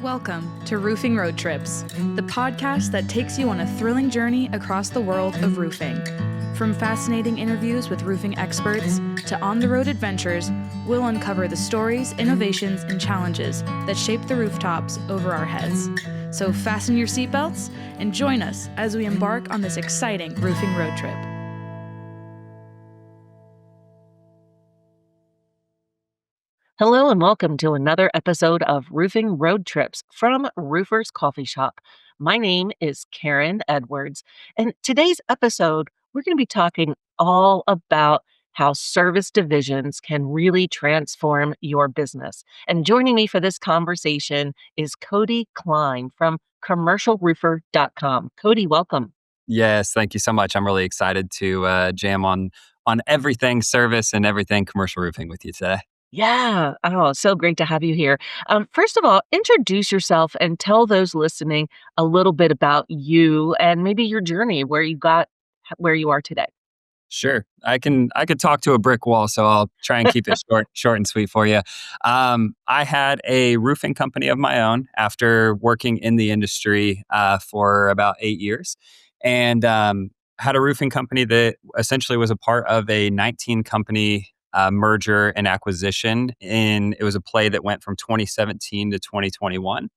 Welcome to Roofing Road Trips, the podcast that takes you on a thrilling journey across the world of roofing. From fascinating interviews with roofing experts to on-the-road adventures, we'll uncover the stories, innovations, and challenges that shape the rooftops over our heads. So fasten your seatbelts and join us as we embark on this exciting roofing road trip. Hello and welcome to another episode of Roofing Road Trips from Roofer's Coffee Shop. My name is Karen Edwards, and today's episode, we're going to be talking all about how service divisions can really transform your business. And joining me for this conversation is Cody Kline from commercialroofer.com. Cody, welcome. Yes, thank you so much. I'm really excited to jam on everything service and everything commercial roofing with you today. Yeah. Oh, so great to have you here. First of all, introduce yourself and tell those listening a little bit about you and maybe your journey where you got where you are today. Sure, I could talk to a brick wall, so I'll try and keep it short and sweet for you. I had a roofing company of my own after working in the industry for about 8 years, and had a roofing company that essentially was a part of a 19 company merger and acquisition. And it was a play that went from 2017 to 2021.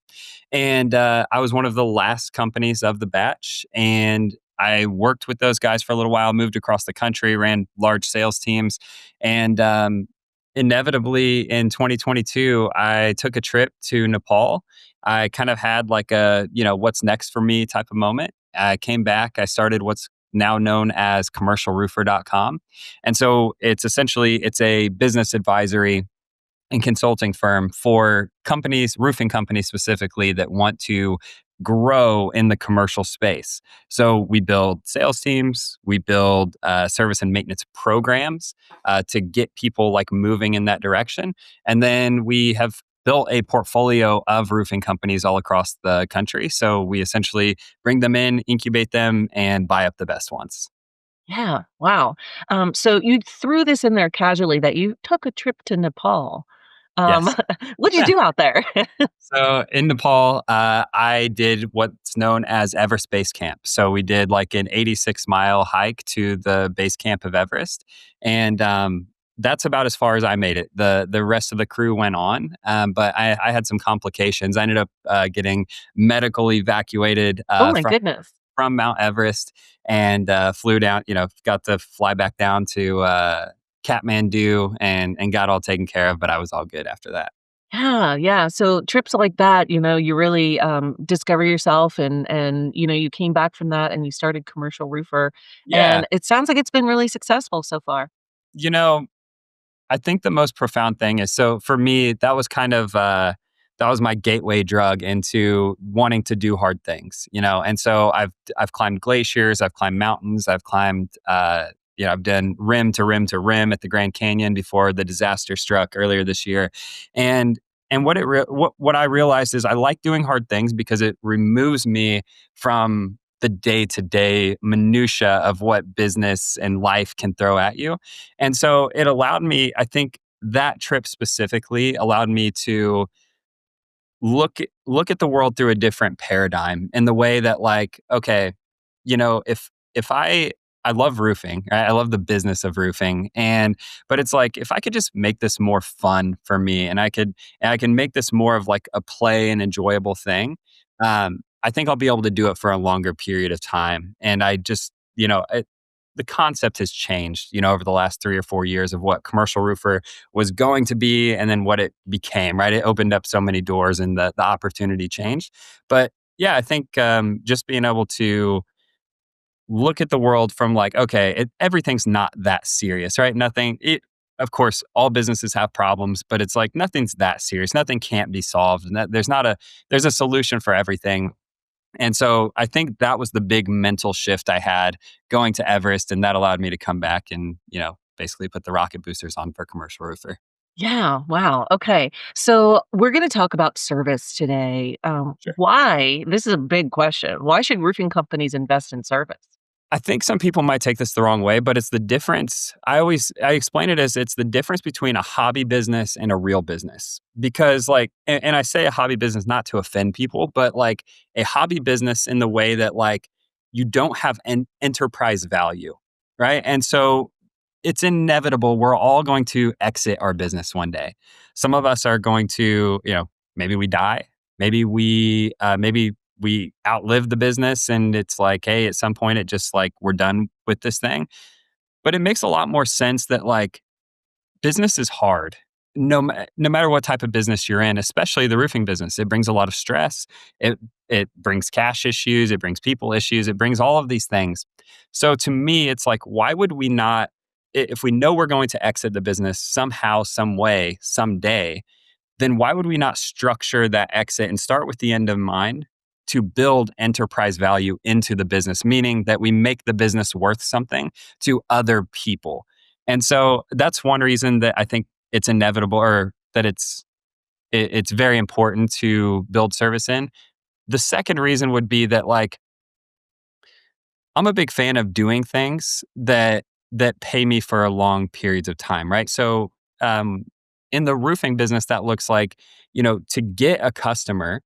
And I was one of the last companies of the batch. And I worked with those guys for a little while, moved across the country, ran large sales teams. And inevitably in 2022, I took a trip to Nepal. I kind of had like a, what's next for me type of moment. I came back, I started what's now known as commercialroofer.com. And so it's a business advisory and consulting firm for companies, roofing companies specifically, that want to grow in the commercial space. So we build sales teams, we build service and maintenance programs to get people like moving in that direction. And then we have built a portfolio of roofing companies all across the country. So we essentially bring them in, incubate them, and buy up the best ones. Yeah. Wow. So you threw this in there casually that you took a trip to Nepal. Um, Yes. what'd you do out there? So in Nepal, I did what's known as Everest Base Camp. So we did like an 86-mile hike to the base camp of Everest, and that's about as far as I made it. The rest of the crew went on, but I had some complications. I ended up getting medical evacuated Oh my goodness. from Mount Everest and flew down. Got to fly back down to Kathmandu and got all taken care of. But I was all good after that. Yeah, yeah. So trips like that, you really discover yourself and you came back from that and you started Commercial Roofer. Yeah, And it sounds like it's been really successful so far. you know, I think the most profound thing is, so for me, that was kind of that was my gateway drug into wanting to do hard things, And so I've climbed glaciers, I've climbed mountains, I've climbed I've done rim to rim to rim at the Grand Canyon before the disaster struck earlier this year, and what I realized is I like doing hard things because it removes me from the day to day minutia of what business and life can throw at you. And so it allowed me, I think that trip specifically allowed me to look at the world through a different paradigm in the way that, like, okay, if I love roofing, right? I love the business of roofing, but it's like, if I could just make this more fun for me, and I can make this more of like a play and enjoyable thing, I think I'll be able to do it for a longer period of time. And I just, the concept has changed, over the last 3 or 4 years of what commercial roofer was going to be and then what it became, right? It opened up so many doors and the opportunity changed. But yeah, I think just being able to look at the world from like, okay, everything's not that serious, right? Of course, all businesses have problems, but it's like nothing's that serious. Nothing can't be solved. And there's a solution for everything. And so I think that was the big mental shift I had going to Everest. And that allowed me to come back and, basically put the rocket boosters on for commercial roofer. Yeah, wow. Okay. So we're going to talk about service today. Sure. Why? This is a big question. Why should roofing companies invest in service? I think some people might take this the wrong way, but it's the difference. I explain it as it's the difference between a hobby business and a real business. Because and I say a hobby business not to offend people, but like a hobby business in the way that like you don't have an enterprise value, right? And so it's inevitable. We're all going to exit our business one day. Some of us are going to, maybe we die. Maybe we outlive the business and it's like, hey, at some point it just like we're done with this thing. But it makes a lot more sense that like business is hard. No matter what type of business you're in, especially the roofing business, it brings a lot of stress. It brings cash issues, it brings people issues, it brings all of these things. So to me, it's like, why would we not, if we know we're going to exit the business somehow, some way, someday, then why would we not structure that exit and start with the end in mind to build enterprise value into the business, meaning that we make the business worth something to other people? And so that's one reason that I think it's inevitable, or that it's very important to build service in. The second reason would be that like I'm a big fan of doing things that pay me for long periods of time, right? So um, in the roofing business, that looks like, to get a customer,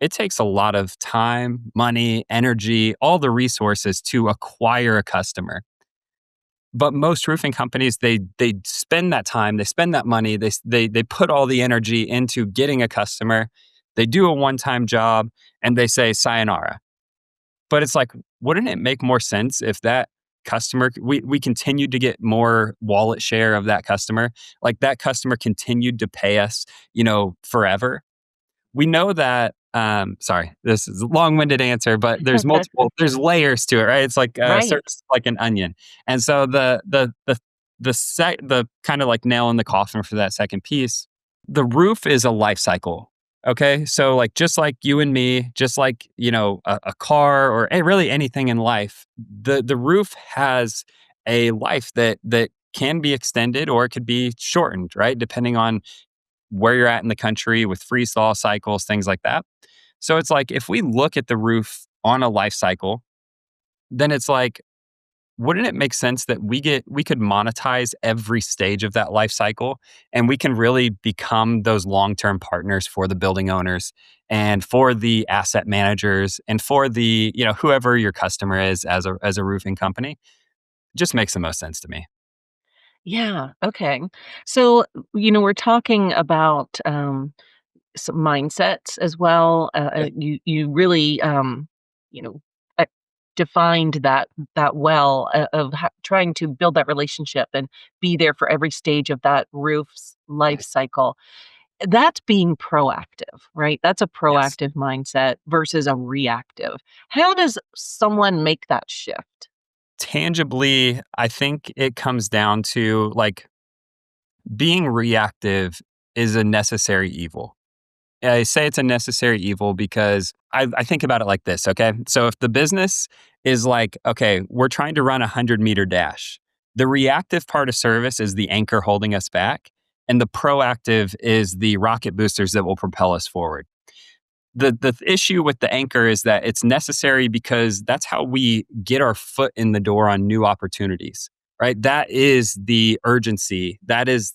it takes a lot of time, money, energy, all the resources to acquire a customer. But most roofing companies, they spend that time, they spend that money, they put all the energy into getting a customer. They do a one-time job and they say sayonara. But it's like, wouldn't it make more sense if that customer, we continued to get more wallet share of that customer, like that customer continued to pay us, forever? We know that, sorry, this is a long-winded answer, but there's layers to it, right? It's like Right. service is like an onion. And so the kind of like nail in the coffin for that second piece, the roof is a life cycle. Okay. So like just like you and me, just like, a car or really anything in life, the roof has a life that can be extended or it could be shortened, right? Depending on where you're at in the country with freeze thaw cycles, things like that. So it's like if we look at the roof on a life cycle, then it's like, wouldn't it make sense that we could monetize every stage of that life cycle, and we can really become those long-term partners for the building owners and for the asset managers and for the, whoever your customer is as a roofing company? Just makes the most sense to me. Yeah. Okay. So, we're talking about some mindsets as well. You really you know uh, defined that well, of trying to build that relationship and be there for every stage of that roof's life cycle. That's being proactive, right? That's a Yes. proactive mindset versus a reactive. How does someone make that shift? Tangibly, I think it comes down to like being reactive is a necessary evil. I say it's a necessary evil because I think about it like this, okay? So if the business is like, okay, we're trying to run a 100-meter dash, the reactive part of service is the anchor holding us back, and the proactive is the rocket boosters that will propel us forward. The issue with the anchor is that it's necessary because that's how we get our foot in the door on new opportunities, right? That is the urgency. That is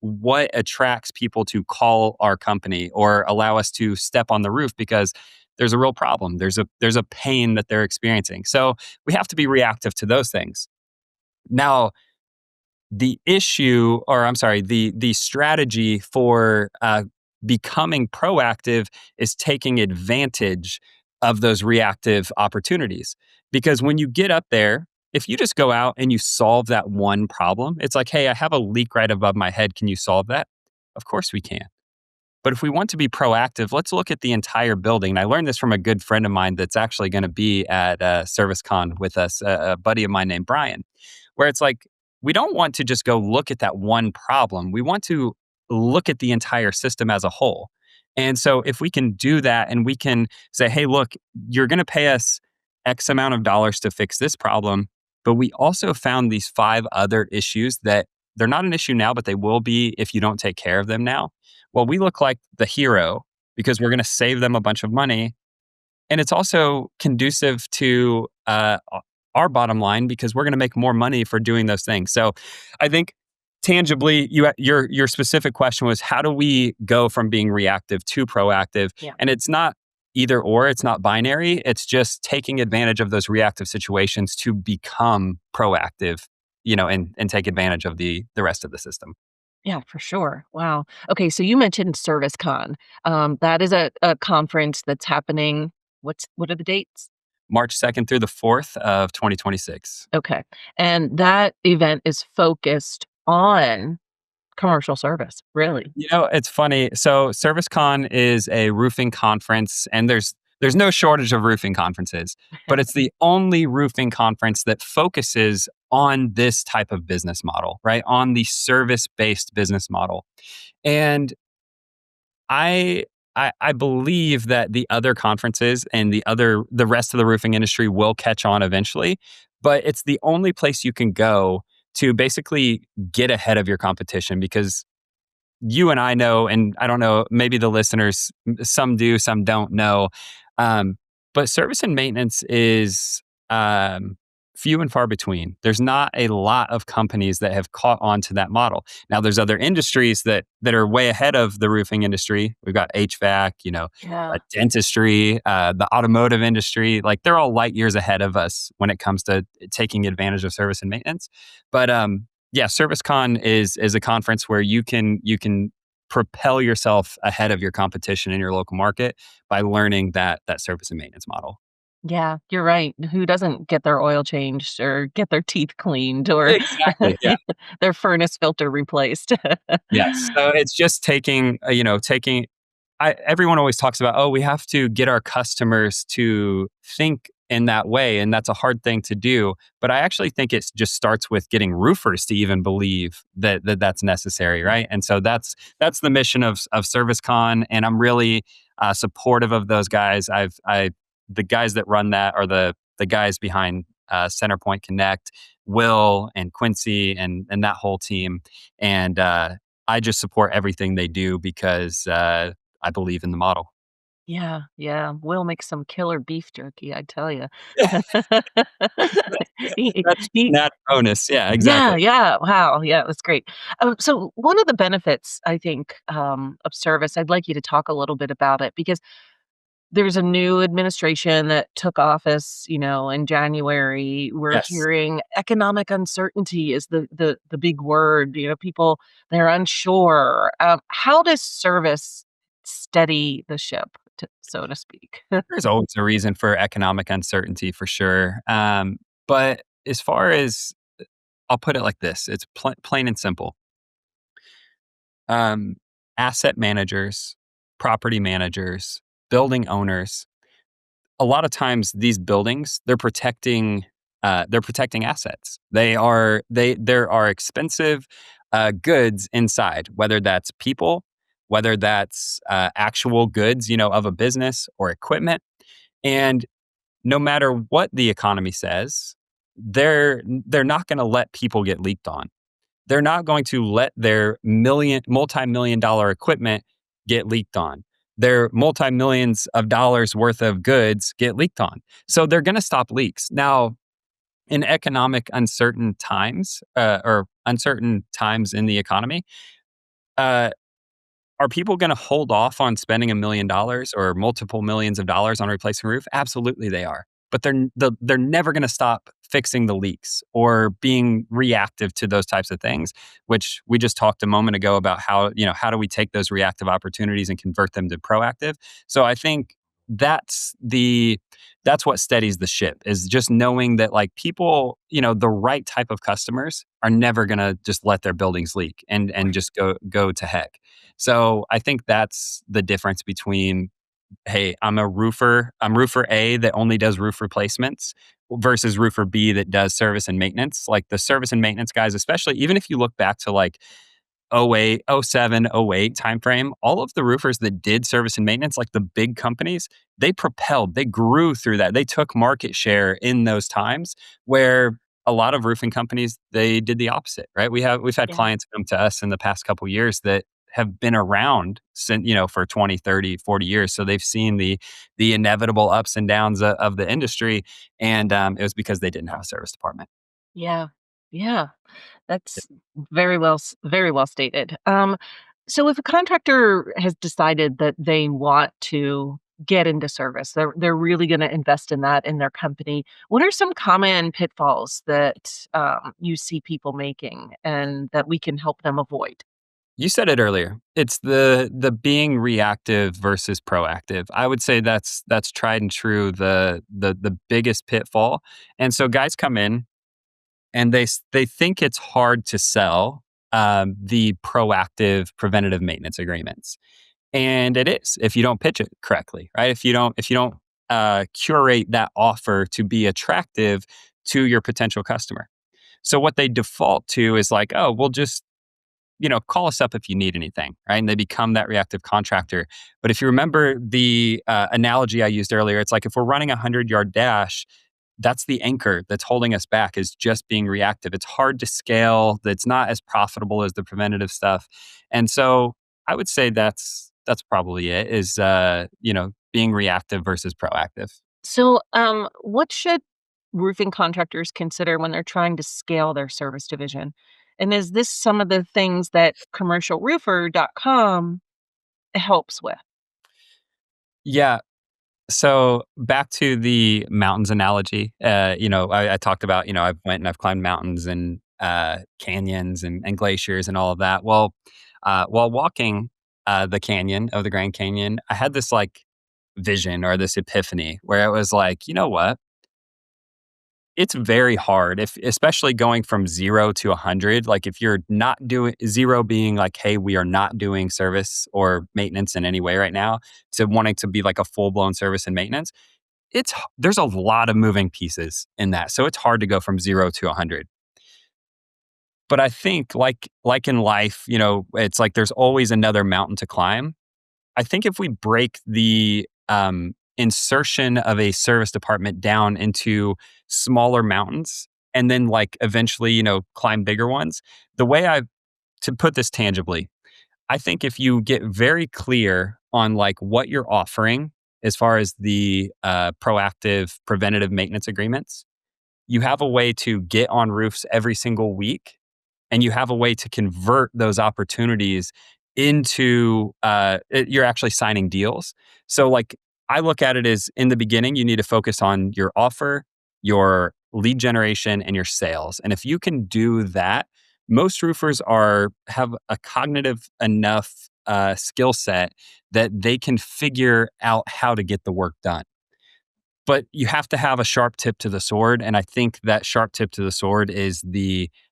what attracts people to call our company or allow us to step on the roof because there's a real problem. There's a pain that they're experiencing. So we have to be reactive to those things. Now, the issue, or I'm sorry, the strategy for becoming proactive is taking advantage of those reactive opportunities. Because when you get up there, if you just go out and you solve that one problem, it's like, hey, I have a leak right above my head. Can you solve that? Of course we can. But if we want to be proactive, let's look at the entire building. And I learned this from a good friend of mine that's actually going to be at ServiceCon with us, a buddy of mine named Brian, where it's like, we don't want to just go look at that one problem. We want to look at the entire system as a whole. And so if we can do that and we can say, hey, look, you're going to pay us X amount of dollars to fix this problem, but we also found these 5 other issues that they're not an issue now, but they will be if you don't take care of them now. Well, we look like the hero because we're going to save them a bunch of money. And it's also conducive to our bottom line because we're going to make more money for doing those things. So I think tangibly, your specific question was, how do we go from being reactive to proactive? Yeah. And it's not either or, it's not binary. It's just taking advantage of those reactive situations to become proactive, and take advantage of the rest of the system. Yeah, for sure. Wow. Okay, so you mentioned ServiceCon. That is a conference that's happening. What are the dates? March 2nd through the 4th of 2026. Okay, and that event is focused on commercial service. Really? It's funny. So ServiceCon is a roofing conference, and there's no shortage of roofing conferences, but it's the only roofing conference that focuses on this type of business model, right? On the service-based business model. And I I believe that the other conferences and the rest of the roofing industry will catch on eventually, but it's the only place you can go to basically get ahead of your competition because you and I know, and I don't know, maybe the listeners, some do, some don't know. Um, but service and maintenance is few and far between. There's not a lot of companies that have caught on to that model. Now, there's other industries that are way ahead of the roofing industry. We've got HVAC, Yeah. dentistry, the automotive industry. Like they're all light years ahead of us when it comes to taking advantage of service and maintenance. But yeah, ServiceCon is a conference where you can propel yourself ahead of your competition in your local market by learning that service and maintenance model. Yeah, you're right. Who doesn't get their oil changed or get their teeth cleaned or Exactly. Yeah. their furnace filter replaced? Yes. So it's just taking. Everyone always talks about, oh, we have to get our customers to think in that way, and that's a hard thing to do. But I actually think it just starts with getting roofers to even believe that that's necessary, right? And so that's the mission of ServiceCon, and I'm really supportive of those guys. The guys that run that are the guys behind Centerpoint Connect, Will and Quincy and that whole team, and I just support everything they do because I believe in the model. Yeah, yeah. Will make some killer beef jerky, I tell you. He That's he an added bonus. Yeah, Yeah, exactly. yeah, wow, yeah, that's great. So one of the benefits, I think, of service, I'd like you to talk a little bit about it because there's a new administration that took office, in January. We're Yes. hearing economic uncertainty is the big word. People they're unsure. How does service steady the ship, so to speak? There's always a reason for economic uncertainty for sure. But as far as I'll put it like this, it's plain and simple. Um, Asset managers, property managers, building owners, a lot of times these buildings they're protecting assets. There are expensive goods inside, whether that's people, whether that's actual goods, of a business or equipment. And no matter what the economy says, they're not going to let people get leaked on. They're not going to let their multi-million dollar equipment get leaked on. Their multi-millions of dollars worth of goods get leaked on. So they're going to stop leaks. Now, in economic uncertain times or uncertain times in the economy, uh, are people going to hold off on spending $1 million or multiple millions of dollars on replacing a roof? Absolutely, they are. But they're never going to stop fixing the leaks or being reactive to those types of things, which we just talked a moment ago about how do we take those reactive opportunities and convert them to proactive. So I think that's what steadies the ship is just knowing that like people, the right type of customers are never going to just let their buildings leak and just go to heck. So I think that's the difference between, hey, I'm roofer A that only does roof replacements versus roofer B that does service and maintenance. Like the service and maintenance guys, especially, even if you look back to like '08, '07, '08 timeframe, all of the roofers that did service and maintenance, like the big companies, they grew through that. They took market share in those times where a lot of roofing companies, they did the opposite, right? We've had Yeah. clients come to us in the past couple years that have been around since, for 20, 30, 40 years. So they've seen the inevitable ups and downs of the industry. And it was because they didn't have a service department. Yeah. Yeah. That's very well stated. So if a contractor has decided that they want to get into service, they're really going to invest in that in their company. What are some common pitfalls that you see people making and that we can help them avoid? You said it earlier. It's the being reactive versus proactive. I would say that's tried and true, the biggest pitfall. And so guys come in and they think it's hard to sell the proactive preventative maintenance agreements, and it is if you don't pitch it correctly, right? If you don't curate that offer to be attractive to your potential customer. So what they default to is like, oh, we'll just call us up if you need anything, right? And they become that reactive contractor. But if you remember the analogy I used earlier, it's like if we're running a 100-yard dash, that's the anchor that's holding us back is just being reactive. It's hard to scale. That's not as profitable as the preventative stuff. And so I would say that's probably it is, being reactive versus proactive. So, what should roofing contractors consider when they're trying to scale their service division? And is this some of the things that commercialroofer.com helps with? Yeah. So back to the mountains analogy, I talked about, I went and I've climbed mountains and canyons and glaciers and all of that. Well, while walking the canyon of the Grand Canyon, I had this like vision or this epiphany where it was like, you know what? It's very hard if especially going from 0 to 100, like if you're not doing 0 being like, "Hey, we are not doing service or maintenance in any way right now," to wanting to be like a full-blown service and maintenance, there's a lot of moving pieces in that. So it's hard to go from 0 to 100. But I think like in life, it's like there's always another mountain to climb. I think if we break the insertion of a service department down into smaller mountains and then like eventually, climb bigger ones, the way to put this tangibly, I think if you get very clear on like what you're offering as far as the proactive preventative maintenance agreements, you have a way to get on roofs every single week and you have a way to convert those opportunities into you're actually signing deals. So like I look at it as in the beginning, you need to focus on your offer, your lead generation, and your sales. And if you can do that, most roofers have a cognitive enough skill set that they can figure out how to get the work done. But you have to have a sharp tip to the sword. And I think that sharp tip to the sword is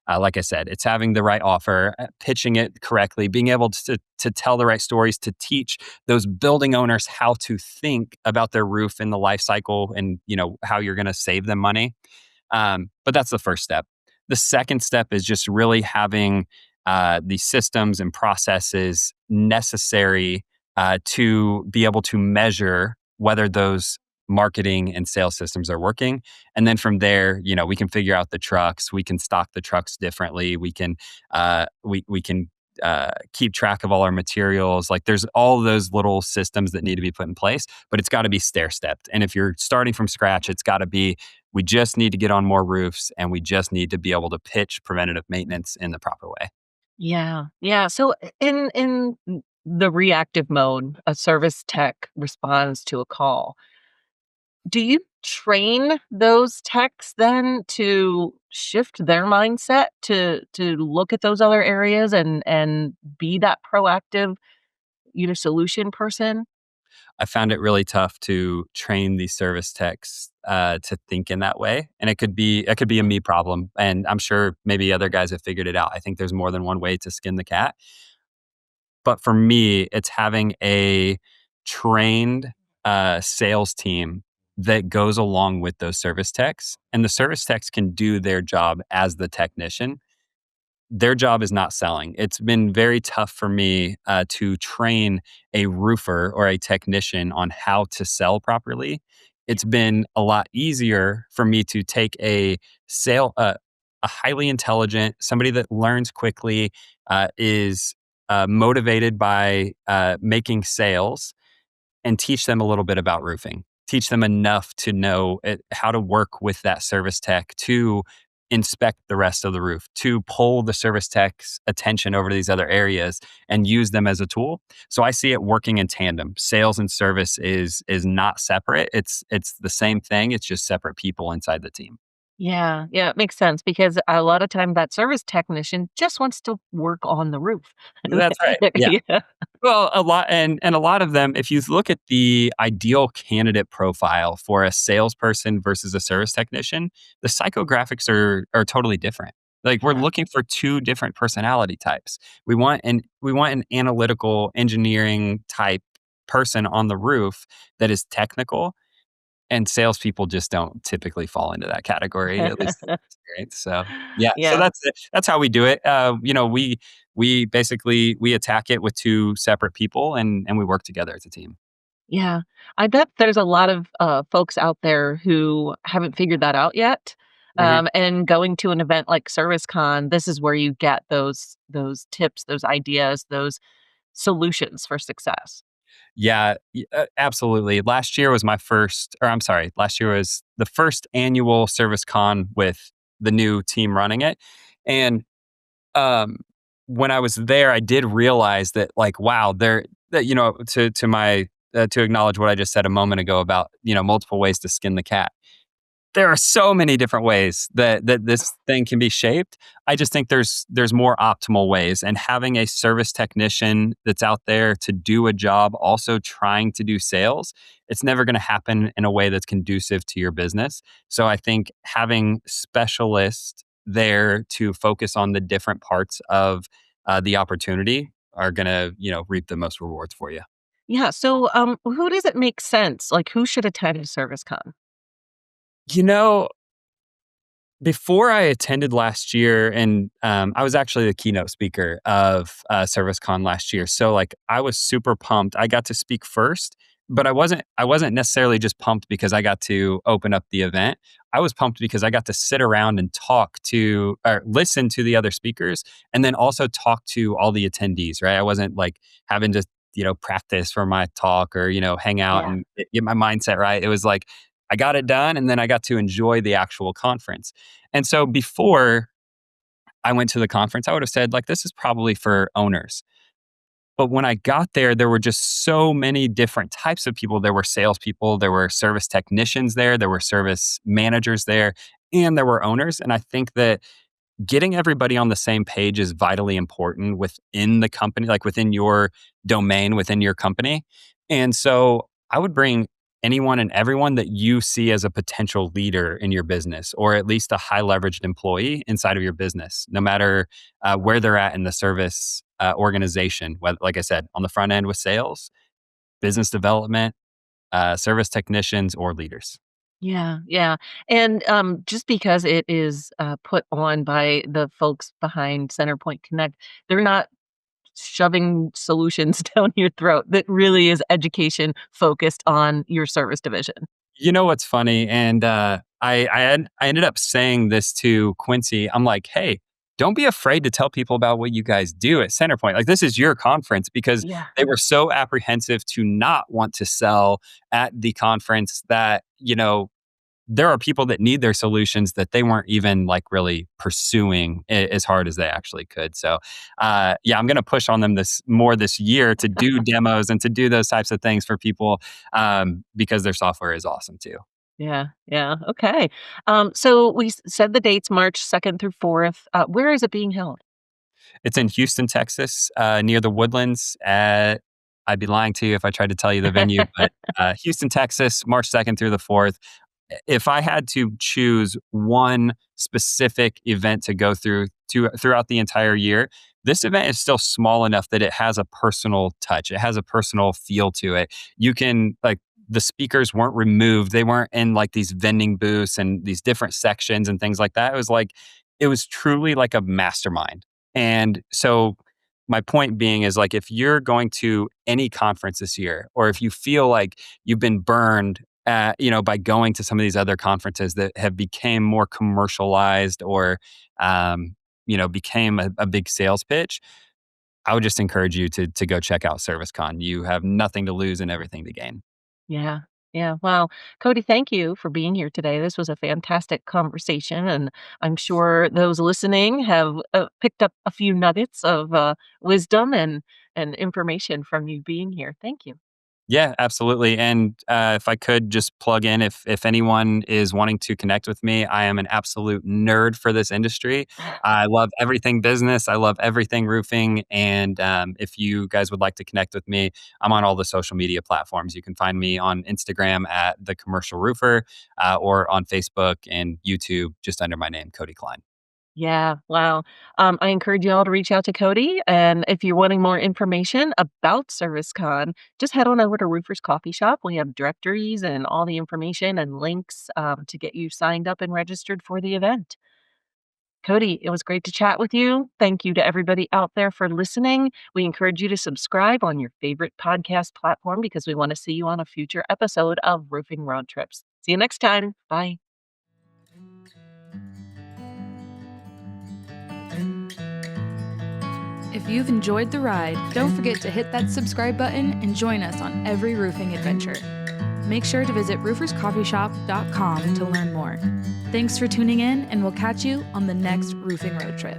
like I said, it's having the right offer, pitching it correctly, being able to tell the right stories, to teach those building owners how to think about their roof in the life cycle and, how you're going to save them money. But that's the first step. The second step is just really having the systems and processes necessary to be able to measure whether those marketing and sales systems are working. And then from there, we can figure out the trucks. We can stock the trucks differently. We can we can keep track of all our materials. Like there's all those little systems that need to be put in place, but it's got to be stair stepped. And if you're starting from scratch, it's got to be we just need to get on more roofs and we just need to be able to pitch preventative maintenance in the proper way. Yeah. Yeah. So in the reactive mode, a service tech responds to a call. Do you train those techs then to shift their mindset to look at those other areas and be that proactive, solution person? I found it really tough to train these service techs to think in that way, and it could be a me problem. And I'm sure maybe other guys have figured it out. I think there's more than one way to skin the cat. But for me, it's having a trained sales team that goes along with those service techs, and the service techs can do their job as the technician. Their job is not selling. It's been very tough for me to train a roofer or a technician on how to sell properly. It's been a lot easier for me to take a highly intelligent, somebody that learns quickly, is motivated by making sales and teach them a little bit about roofing. Teach them enough to know how to work with that service tech to inspect the rest of the roof, to pull the service tech's attention over to these other areas and use them as a tool. So I see it working in tandem. Sales and service is not separate. It's the same thing. It's just separate people inside the team. Yeah, yeah, it makes sense because a lot of time that service technician just wants to work on the roof. That's right. Yeah. Yeah. Well, a lot and a lot of them, if you look at the ideal candidate profile for a salesperson versus a service technician, the psychographics are totally different. Like we're Yeah. looking for two different personality types. We want an analytical engineering type person on the roof that is technical, and salespeople just don't typically fall into that category, at least in my experience. So yeah, so Yeah. that's it. That's how we do it. We basically we attack it with two separate people, and we work together as a team. Yeah. I bet there's a lot of, folks out there who haven't figured that out yet, Mhm. and going to an event like ServiceCon, this is where you get those tips, those ideas, those solutions for success. Yeah, absolutely. Last year was my first, or I'm sorry, last year was the first annual Service Con with the new team running it. And um, when I was there, I did realize that, like, wow, to acknowledge what I just said a moment ago about multiple ways to skin the cat. There are so many different ways that this thing can be shaped. I just think there's more optimal ways, and having a service technician that's out there to do a job, also trying to do sales, it's never going to happen in a way that's conducive to your business. So I think having specialists there to focus on the different parts of the opportunity are going to reap the most rewards for you. Yeah, so, who does it make sense? Like, who should attend a ServiceCon? You know, Before I attended last year, and I was actually the keynote speaker of ServiceCon last year, so like I was super pumped. I got to speak first, but I wasn't necessarily just pumped because I got to open up the event. I was pumped because I got to sit around and talk to or listen to the other speakers, and then also talk to all the attendees. Right, I wasn't like having to practice for my talk or hang out Yeah. and get my mindset right. It was like I got it done, and then I got to enjoy the actual conference. And so before I went to the conference, I would have said, like, this is probably for owners. But when I got there, there were just so many different types of people. There were salespeople, there were service technicians there were service managers there, and there were owners. And I think that getting everybody on the same page is vitally important within the company, like within your domain, within your company. And so I would bring anyone and everyone that you see as a potential leader in your business, or at least a high leveraged employee inside of your business, no matter where they're at in the service organization. Like I said, on the front end with sales, business development, service technicians, or leaders. Yeah, yeah, and, just because it is, put on by the folks behind CenterPoint Connect, they're not shoving solutions down your throat. That really is education focused on your service division. You know what's funny? And I ended up saying this to Quincy. I'm like, hey, don't be afraid to tell people about what you guys do at Centerpoint. Like, this is your conference, because Yeah, they were so apprehensive to not want to sell at the conference that, there are people that need their solutions that they weren't even like really pursuing as hard as they actually could. So, yeah, I'm going to push on them this year to do demos and to do those types of things for people, because their software is awesome too. yeah, yeah, okay. So we said the dates, March 2nd through 4th. Where is it being held? It's in Houston, Texas, near the Woodlands. I'd be lying to you if I tried to tell you the venue, but Houston, Texas, March 2nd through the 4th. If I had to choose one specific event to go throughout the entire year, this event is still small enough that it has a personal touch. It has a personal feel to it. You can like the speakers weren't removed. They weren't in like these vending booths and these different sections and things like that. It was truly like a mastermind. And so my point being is, like, if you're going to any conference this year, or if you feel like you've been burned by going to some of these other conferences that have became more commercialized, or became a big sales pitch, I would just encourage you to go check out ServiceCon. You have nothing to lose and everything to gain. Yeah. Yeah. Well, Cody, thank you for being here today. This was a fantastic conversation, and I'm sure those listening have picked up a few nuggets of wisdom and information from you being here. Thank you. Yeah, absolutely. And if I could just plug in, if anyone is wanting to connect with me, I am an absolute nerd for this industry. I love everything business. I love everything roofing. And if you guys would like to connect with me, I'm on all the social media platforms. You can find me on Instagram at The Commercial Roofer, or on Facebook and YouTube just under my name, Cody Kline. Yeah, wow. I encourage you all to reach out to Cody. And if you're wanting more information about ServiceCon, just head on over to Roofer's Coffee Shop. We have directories and all the information and links to get you signed up and registered for the event. Cody, it was great to chat with you. Thank you to everybody out there for listening. We encourage you to subscribe on your favorite podcast platform because we want to see you on a future episode of Roofing Road Trips. See you next time. Bye. If you've enjoyed the ride, don't forget to hit that subscribe button and join us on every roofing adventure. Make sure to visit rooferscoffeeshop.com to learn more. Thanks for tuning in, and we'll catch you on the next roofing road trip.